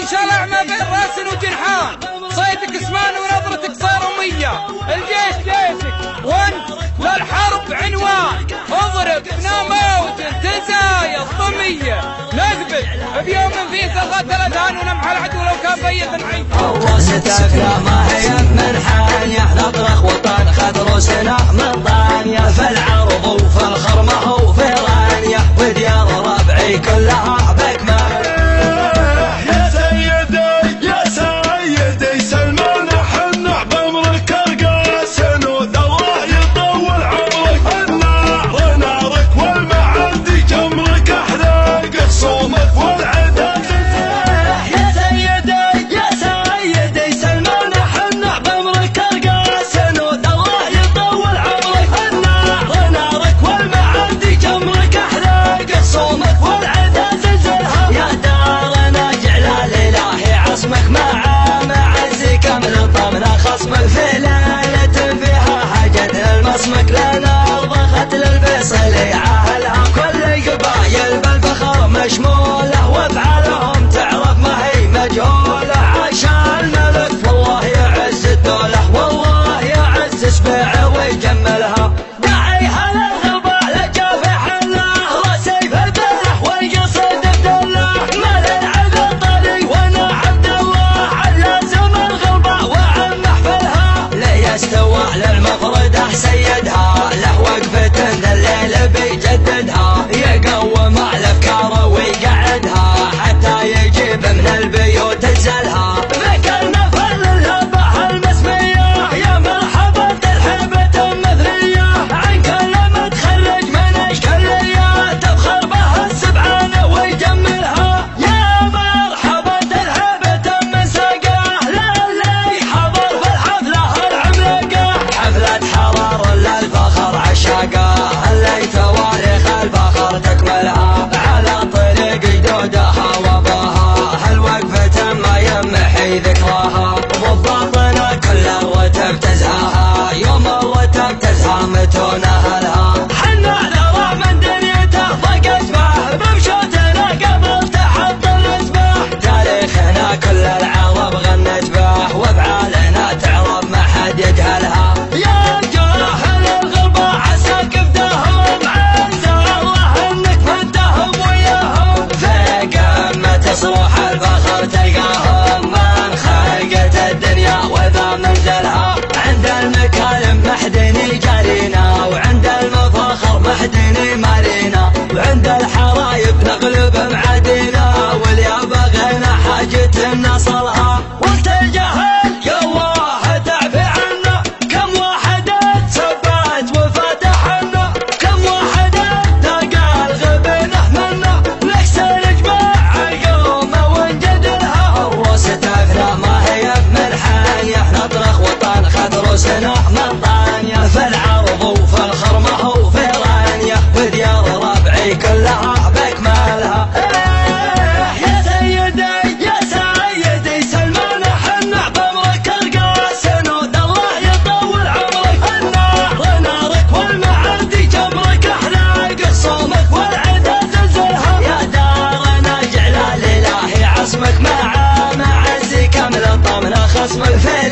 انشلع ما بين راس وجنحان، صيدك اسمان ونظرتك صارمية، الجيش جيشك وانت للحرب عنوان، اضرب ناموت تزايد ضمية، نقبل بيوم فيه تغطى الأذهان ونمحى العدو لو كان بيت العين. وستفنا ما هي من حانية، نطرخ وطن خذ روسنا من ضانية، في العرض وفي الخرمة وفي رانية، وديار ربعي كلها بكمال. يا سيدي يا سيدي سلمان حنا بامرك القاسن، والله يطول عمرك، النار نارك والمعادي جمرك احرق صومك والعدا. يا سيدي يا سيدي سلمان حنا بامرك القاسن، والله يطول عمرك، النار نارك والمعادي جمرك احرق صومك والعدا زلزلها. يا دارنا جعل الالهي عصمك مع عزك من طمنا خصمك، في ليلة فيها حاجة المصمك لنا ضغط للبصل يعاهلها، كل قبايل بالفخر مشمولة، وافعالهم تعرف ما هي مجهولة، عشان الملك والله يعز الدولة، والله يعز سبيعه ويجملها. داعيها للغربة لجافح الله، سيف البله والقصد بدله، مال العبد الطري وانا عبد الله، علازم الغربة وعن محفلها، ليستوى للمفردة سيدها، له وقفة الليل بيجددها، يقوم الافكار ويقعدها، حتى يجيب من البيوت الزلها، ذكرنا فل الهبة المسمية، يا مرحبا الحبة المثرية، عن كل متخرج من اشكالية، تفخر بها السبعان ويجملها، يا مرحبا الهبة من ساقاه، للي حضر في الحفلة العملاقة، حفلة حرار للفخر عشاقه، اللي تواريخ الفخر تكملها، على طريق جدودها واباها، هالوقفة ما يمحي ذكراها، ضباطنا كل الرتب تزهاها، يوم الرتب تزهى متون اهلها، حنا نرى من دنيته ضق اسمه، بمشوتنا قبل تحط الاسمه، تاريخنا كل العرب غنت به، وافعالنا تعرف ما حد يجهلها، يا جاهل الغربة عسى قفدهم، عسى الله انك فدهم وياهم، في قمة صروح الفخر تلقاهم، من خلقت الدنيا وذا منزلها، عند المكارم محدني جارينا، وعند المفاخر محدني مالينا، وعند الحرايب نغلب معادينا، واليا بغينا حاجة نصلها، وقت الجهل يا الله تعفي عنا، كم واحد تثبت وفتحنا، كم واحد تلقى الغبنه منا، ليس نجمع القومه ونجدلها، وستفنا ما هي من حانيه، نطرخ وطن خذ روسنا من طانيه، في العرض وفي الخرمه وفي رانيه، وديار ربعي كلها بكمالها. يا سيدي يا سيدي سلمان حنا بامرك القاسن، والله يطول عمرك، النار نارك والمعادي جمرك احرق صومك والعدا زلزلها، يا دارنا جعل الالهي عصمك مع عزك من طمنا خصمك، في